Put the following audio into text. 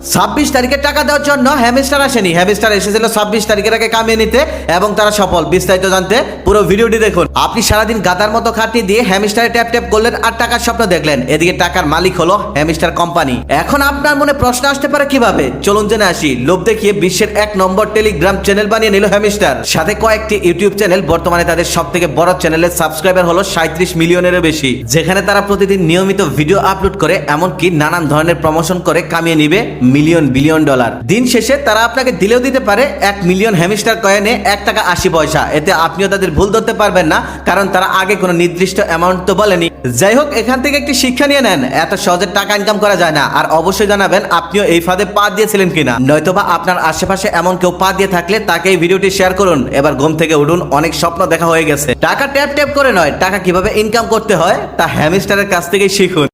26 তারিখে টাকা দেওয়ার জন্য হ্যামস্টার আসেনি, হ্যামস্টার এসেছিল 26 তারিখের আগে কামিয়ে নিতে এবং তারা সফল। বিস্তারিত জানতে পুরো ভিডিওটি দেখুন। আপনি সারাদিন গাদার মতো খাটনি দিয়ে হ্যামস্টারে ট্যাপ ট্যাপ করলেন আর টাকার স্বপ্ন দেখলেন, এদিকে টাকার মালিক হলো হ্যামস্টার কোম্পানি। এখন আপনার মনে প্রশ্ন আসতে পারে কিভাবে, চলুন জেনে আসি। লোভ দেখিয়ে বিশ্বের 1 নম্বর টেলিগ্রাম চ্যানেল বানিয়ে নিল হ্যামস্টার, সাথে কয়েকটি ইউটিউব চ্যানেল। বর্তমানে তাদের সব থেকে বড় চ্যানেলের সাবস্ক্রাইবার হলো 37 মিলিয়নেরও বেশি, যেখানে তারা প্রতিদিন নিয়মিত ভিডিও আপলোড করে এমনকি নানান ধরনের প্রমোশন করে কামিয়ে নিবে মিলিয়ন বিলিয়ন ডলার। দিন শেষে তারা আপনাকে দিলেও দিতে পারে 1 মিলিয়ন হ্যামস্টার কয়েনে 1 টাকা 80 পয়সা। এতে আপনিও তাদের ভুল ধরতে পারবেন না, কারণ তারা আগে কোনো নির্দিষ্ট অ্যামাউন্ট তো বলেনি। যাই হোক, এখান থেকে একটি শিক্ষা নিয়ে নেন, এত সহজে টাকা ইনকাম করা যায় না। আর অবশ্যই জানাবেন আপনিও এই ফাঁদে পা দিয়েছিলেন কিনা, নয়তোবা আপনার আশেপাশে এমন কেউ পা দিয়ে থাকলে তাকে এই ভিডিওটি শেয়ার করুন। এবার ঘুম থেকে উঠুন, অনেক স্বপ্ন দেখা হয়ে গেছে। টাকা ট্যাপ ট্যাপ করে নয়, টাকা কিভাবে ইনকাম করতে হয় তা হ্যামস্টারের কাছ থেকেই শিখুন।